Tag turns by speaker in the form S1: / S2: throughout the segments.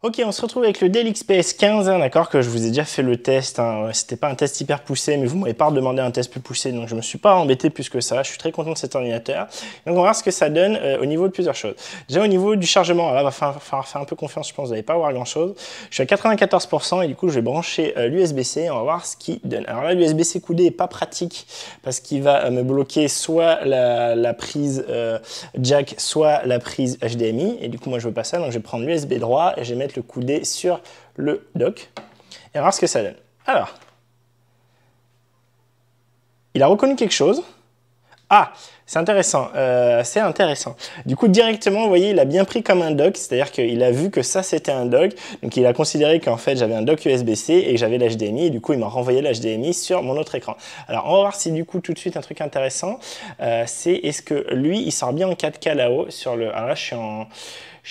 S1: Ok, on se retrouve avec le Dell XPS 15, hein, d'accord, que je vous ai déjà fait le test. Hein. C'était pas un test hyper poussé, mais vous m'avez pas demandé un test plus poussé, donc je me suis pas embêté plus que ça. Je suis très content de cet ordinateur. Donc on va voir ce que ça donne au niveau de plusieurs choses. Déjà au niveau du chargement, là, il va falloir faire un peu confiance, je pense, vous n'allez pas voir grand chose. Je suis à 94% et du coup je vais brancher l'USB-C, on va voir ce qu'il donne. Alors là, l'USB-C coudé est pas pratique parce qu'il va me bloquer soit la prise jack, soit la prise HDMI, et du coup moi je veux pas ça, donc je vais prendre l'USB droit et je vais mettre le coudé sur le dock et on va voir ce que ça donne. Alors, il a reconnu quelque chose. Ah, c'est intéressant, Du coup, directement, vous voyez, il a bien pris comme un dock, c'est-à-dire qu'il a vu que ça, c'était un dock. Donc, il a considéré qu'en fait, j'avais un dock USB-C et que j'avais l'HDMI. Et du coup, il m'a renvoyé l'HDMI sur mon autre écran. Alors, on va voir si, du coup, tout de suite, un truc intéressant, c'est est-ce que lui, il sort bien en 4K là-haut sur le... Alors là, je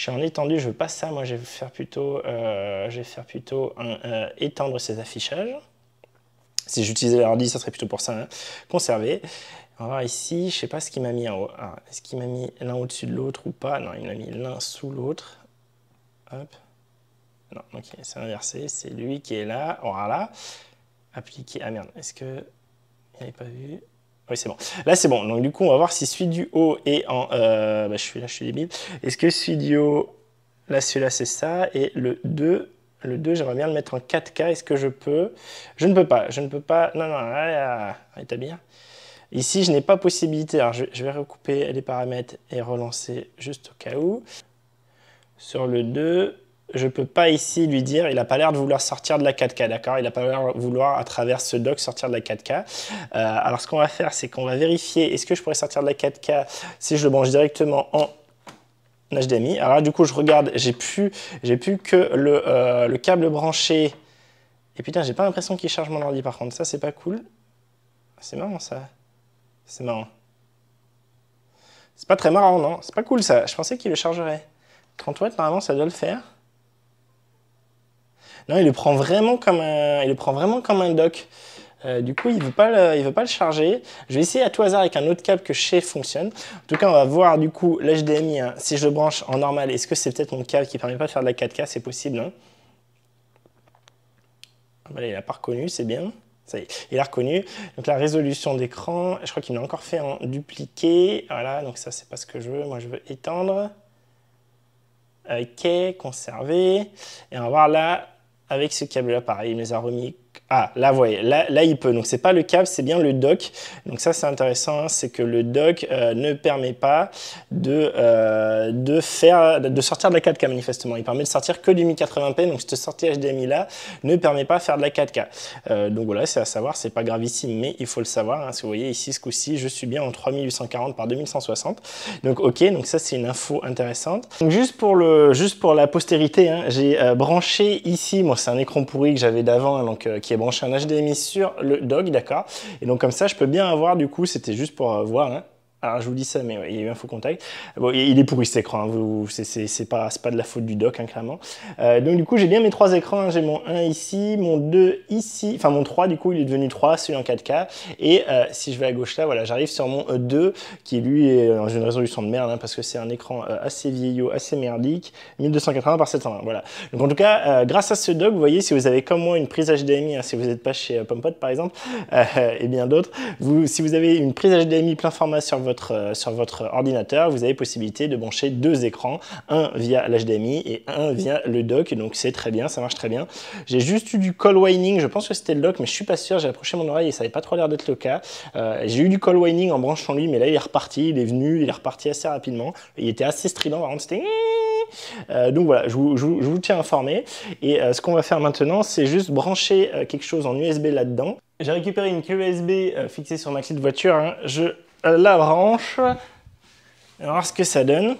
S1: suis en étendu, je veux pas ça. Moi, je vais faire plutôt, étendre ses affichages. Si j'utilisais l'ordi, ça serait plutôt pour ça, hein. Conserver. On va voir ici, je ne sais pas ce qu'il m'a mis en haut. Est-ce qu'il m'a mis l'un au-dessus de l'autre ou pas? Non, il m'a mis l'un sous l'autre. Hop. Non, ok, c'est inversé. C'est lui qui est là. Voilà. Appliquer. Ah merde, est-ce que... Il n'avait pas vu? Oui, c'est bon. Là, c'est bon. Donc, du coup, on va voir si celui du haut est en... je suis là, je suis débile. Est-ce que celui du haut... Là, celui-là, c'est ça. Et le 2... Le 2, j'aimerais bien le mettre en 4K. Est-ce que je peux? Je ne peux pas. Je ne peux pas. Non, non, allez, établir. Ici, je n'ai pas possibilité. Alors, je vais recouper les paramètres et relancer juste au cas où. Sur le 2, je ne peux pas ici lui dire, il n'a pas l'air de vouloir sortir de la 4K, d'accord? Il n'a pas l'air de vouloir, à travers ce dock, sortir de la 4K. Alors, ce qu'on va faire, c'est qu'on va vérifier, est-ce que je pourrais sortir de la 4K si je le branche directement en HDMI. Alors là, du coup, je regarde, j'ai plus que le câble branché. Et putain, j'ai pas l'impression qu'il charge mon ordi, par contre. Ça, c'est pas cool. C'est marrant, ça. C'est marrant. C'est pas très marrant, non? C'est pas cool, ça. Je pensais qu'il le chargerait. 30 watts, normalement, ça doit le faire. Non, il le prend vraiment comme un dock. Du coup, il veut pas le charger. Je vais essayer à tout hasard avec un autre câble que je sais fonctionne. En tout cas, on va voir du coup l'HDMI. Hein, si je le branche en normal, est-ce que c'est peut-être mon câble qui permet pas de faire de la 4K? C'est possible, hein? Voilà, il n'a pas reconnu, c'est bien. Ça y est, il a reconnu. Donc la résolution d'écran, je crois qu'il m'a encore fait en dupliqué. Voilà, donc ça, c'est pas ce que je veux. Moi, je veux étendre. Ok, conserver. Et on va voir là, avec ce câble-là, pareil, il me les a remis. Ah, là, vous voyez, là, il peut. Donc, c'est pas le câble, c'est bien le dock. Donc, ça, c'est intéressant, hein, c'est que le dock ne permet pas de sortir de la 4K, manifestement. Il permet de sortir que du 1080p. Donc, cette sortie HDMI-là ne permet pas de faire de la 4K. Donc, voilà, c'est à savoir, c'est pas gravissime, mais il faut le savoir. Hein. Si vous voyez ici, ce coup-ci, je suis bien en 3840 par 2160. Donc, ok, donc ça, c'est une info intéressante. Donc, juste pour la postérité, hein, j'ai branché ici, moi, c'est un écran pourri que j'avais d'avant, hein, donc qui est branché un HDMI sur le dock, d'accord. Et donc comme ça, je peux bien avoir, du coup, c'était juste pour voir, hein. Alors je vous dis ça, mais ouais, il y a eu un faux contact. Bon, il est pourri cet écran, hein. C'est pas de la faute du dock, hein, clairement. Donc du coup, j'ai bien mes trois écrans, hein. J'ai mon 1 ici, mon 2 ici, enfin mon 3, du coup, il est devenu 3, celui en 4K. Et si je vais à gauche là, voilà, j'arrive sur mon 2, qui lui est dans une résolution de merde, hein, parce que c'est un écran assez vieillot, assez merdique, 1280 par 720, voilà. Donc en tout cas, grâce à ce dock, vous voyez, si vous avez comme moi une prise HDMI, hein, si vous n'êtes pas chez Pompot par exemple, et bien d'autres, si vous avez une prise HDMI plein format sur votre ordinateur, vous avez possibilité de brancher deux écrans, un via l'HDMI et un via le dock, donc c'est très bien, ça marche très bien. J'ai juste eu du call whining, je pense que c'était le dock, mais je suis pas sûr, j'ai approché mon oreille et ça n'avait pas trop l'air d'être le cas. J'ai eu du call whining en branchant lui, mais là il est reparti, il est reparti assez rapidement, il était assez strident, par contre c'était... donc voilà, je vous tiens informé. Et ce qu'on va faire maintenant, c'est juste brancher quelque chose en USB là-dedans. J'ai récupéré une clé USB fixée sur ma clé de voiture, hein. Je la branche. On va voir ce que ça donne.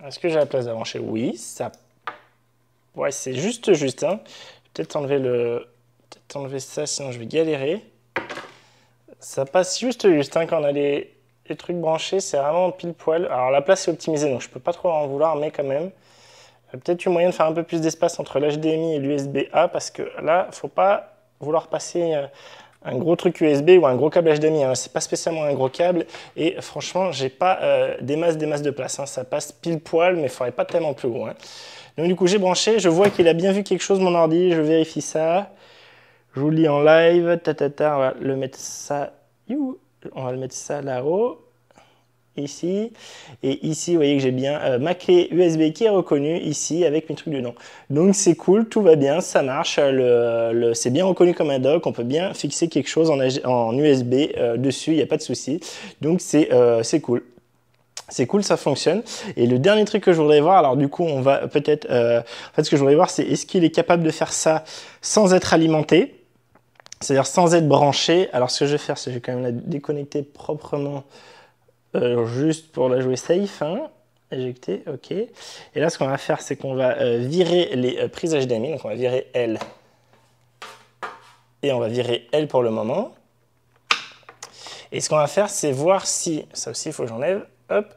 S1: Est-ce que j'ai la place de brancher? Oui, ça... Ouais, c'est juste, hein. Peut-être enlever ça, sinon je vais galérer. Ça passe juste, hein, quand on a les trucs branchés, c'est vraiment pile poil. Alors la place est optimisée, donc je peux pas trop en vouloir, mais quand même. Peut-être eu moyen de faire un peu plus d'espace entre l'HDMI et l'USB-A, parce que là, faut pas vouloir passer un gros truc USB ou un gros câble HDMI, hein. C'est pas spécialement un gros câble et franchement j'ai pas des masses de place, hein. Ça passe pile poil mais il faudrait pas tellement plus gros, hein. Donc du coup j'ai branché, je vois qu'il a bien vu quelque chose mon ordi, je vérifie ça, je vous le lis en live, on va le mettre ça, on va le mettre ça là-haut. Ici, et ici vous voyez que j'ai bien ma clé USB qui est reconnue ici avec mes trucs dedans, donc c'est cool, tout va bien, ça marche, c'est bien reconnu comme un dock, on peut bien fixer quelque chose en USB dessus, il n'y a pas de souci, donc c'est cool. C'est cool, ça fonctionne. Et le dernier truc que je voudrais voir, alors du coup on va peut-être, en fait ce que je voudrais voir c'est est-ce qu'il est capable de faire ça sans être alimenté, c'est-à-dire sans être branché. Alors ce que je vais faire c'est que je vais quand même la déconnecter proprement. Juste pour la jouer safe, hein. Éjecter, ok. Et là, ce qu'on va faire, c'est qu'on va virer les prises HDMI. Donc, on va virer L. Et on va virer L pour le moment. Et ce qu'on va faire, c'est voir si... Ça aussi, il faut que j'enlève. Hop.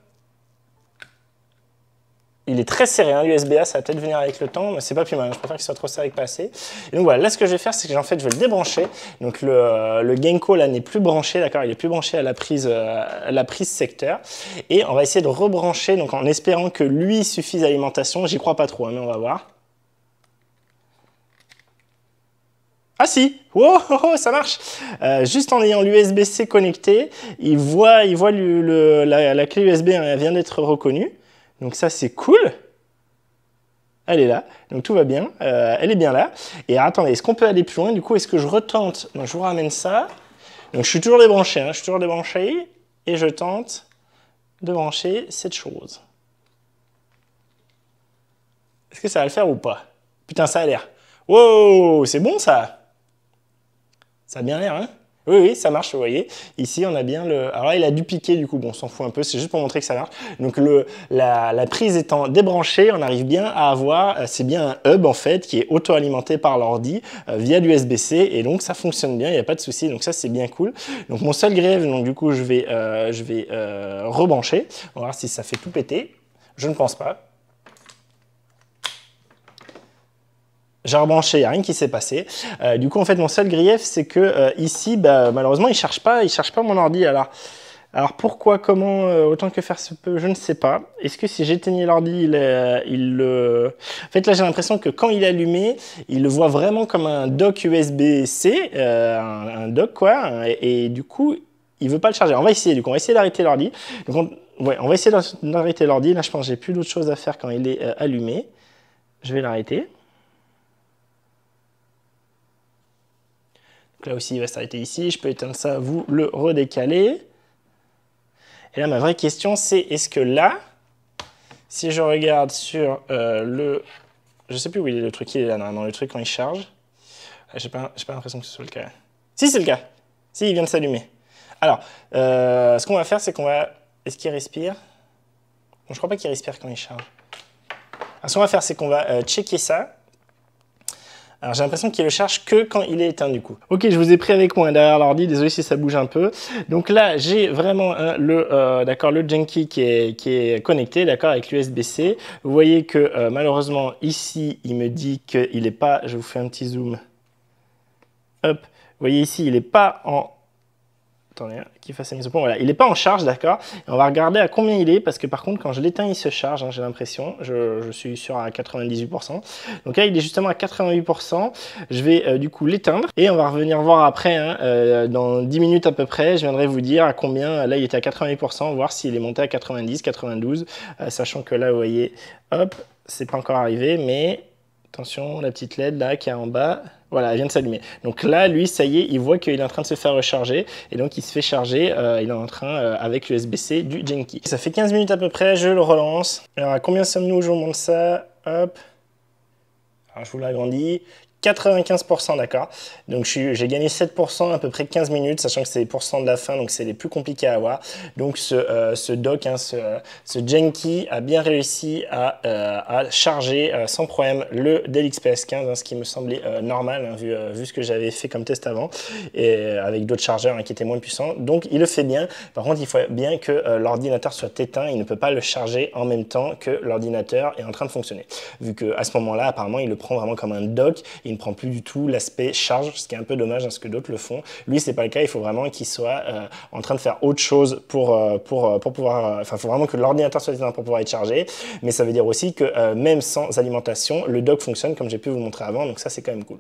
S1: Il est très serré, hein, l'USB-A, ça va peut-être venir avec le temps, mais c'est pas plus mal, je préfère qu'il soit trop serré que pas assez. Et donc voilà, là ce que je vais faire, c'est que en fait, je vais le débrancher. Donc le Genko là n'est plus branché, d'accord, il est plus branché à la prise secteur. Et on va essayer de rebrancher, donc en espérant que lui suffise à l'alimentation. J'y crois pas trop, hein, mais on va voir. Ah si, wow, oh, oh, ça marche. Juste en ayant l'USB-C connecté, il voit la clé USB, hein, elle vient d'être reconnue. Donc ça, c'est cool. Elle est là, donc tout va bien. Elle est bien là. Et attendez, est-ce qu'on peut aller plus loin? Du coup, est-ce que je retente? Donc je vous ramène ça. Donc je suis toujours débranché, hein, je suis toujours débranché. Et je tente de brancher cette chose. Est-ce que ça va le faire ou pas? Putain, ça a l'air. Wow, c'est bon ça? Ça a bien l'air, hein? Oui, oui, ça marche, vous voyez. Ici, on a bien le... Alors là, il a dû piquer, du coup, bon, on s'en fout un peu, c'est juste pour montrer que ça marche. Donc, la prise étant débranchée, on arrive bien à avoir... C'est bien un hub, en fait, qui est auto-alimenté par l'ordi via l'USB-C, et donc, ça fonctionne bien, il n'y a pas de souci. Donc, ça, c'est bien cool. Donc, mon seul grief, donc, du coup, je vais rebrancher. On va voir si ça fait tout péter. Je ne pense pas. J'ai rebranché, il n'y a rien qui s'est passé. Du coup, en fait, mon seul grief, c'est que ici, malheureusement, il cherche pas mon ordi. Alors pourquoi, comment, autant que faire se peut, je ne sais pas. Est-ce que si j'éteignais l'ordi, En fait, là, j'ai l'impression que quand il est allumé, il le voit vraiment comme un dock USB-C, un dock, quoi. Et du coup, il veut pas le charger. On va essayer, du coup, on va essayer d'arrêter l'ordi. Donc, on va essayer d'arrêter l'ordi. Là, je pense que j'ai plus d'autre chose à faire quand il est allumé. Je vais l'arrêter. Là aussi, il va s'arrêter ici. Je peux éteindre ça, vous le redécaler. Et là, ma vraie question, c'est est-ce que là, si je regarde sur le... Je sais plus où il est le truc, il est là normalement, le truc quand il charge. J'ai pas l'impression que ce soit le cas. Si, c'est le cas. Si, il vient de s'allumer. Alors, ce qu'on va faire, c'est qu'on va... Est-ce qu'il respire? Bon, je crois pas qu'il respire quand il charge. Alors, ce qu'on va faire, c'est qu'on va checker ça. Alors j'ai l'impression qu'il le charge que quand il est éteint du coup. Ok, je vous ai pris avec moi derrière l'ordi, désolé si ça bouge un peu. Donc là, j'ai vraiment le Genki qui est connecté, d'accord, avec l'USB-C. Vous voyez que malheureusement ici, il me dit qu'il n'est pas, je vous fais un petit zoom. Hop, vous voyez ici, il n'est pas en... Attendez, hein, qu'il fasse la mise au point. Voilà, il n'est pas en charge, d'accord. On va regarder à combien il est, parce que par contre, quand je l'éteins, il se charge, hein, j'ai l'impression. Je suis sûr à 98%. Donc là, il est justement à 88%. Je vais du coup l'éteindre. Et on va revenir voir après, hein, dans 10 minutes à peu près, je viendrai vous dire à combien. Là, il était à 88%, voir s'il est monté à 90, 92. Sachant que là, vous voyez, hop, c'est pas encore arrivé, mais... Attention, la petite LED là qui est en bas, voilà, elle vient de s'allumer. Donc là, lui, ça y est, il voit qu'il est en train de se faire recharger et donc il se fait charger, il est en train avec l'USB-C du Genki. Ça fait 15 minutes à peu près, je le relance. Alors à combien sommes-nous? Je vous montre ça, hop. Alors je vous l'agrandis. 95%, d'accord. Donc j'ai gagné 7%, à peu près 15 minutes, sachant que c'est les pourcents de la fin, donc c'est les plus compliqués à avoir. Donc ce dock, hein, ce Genki a bien réussi à charger sans problème le Dell XPS 15, hein, ce qui me semblait normal, hein, vu ce que j'avais fait comme test avant, et avec d'autres chargeurs, hein, qui étaient moins puissants. Donc il le fait bien. Par contre, il faut bien que l'ordinateur soit éteint. Il ne peut pas le charger en même temps que l'ordinateur est en train de fonctionner. Vu qu'à ce moment-là, apparemment, il le prend vraiment comme un dock. Il il ne prend plus du tout l'aspect charge, ce qui est un peu dommage, parce que d'autres le font. Lui, c'est pas le cas, il faut vraiment qu'il soit en train de faire autre chose pour pouvoir... Enfin, il faut vraiment que l'ordinateur soit éteint pour pouvoir être chargé, mais ça veut dire aussi que même sans alimentation, le dock fonctionne comme j'ai pu vous le montrer avant, donc ça c'est quand même cool.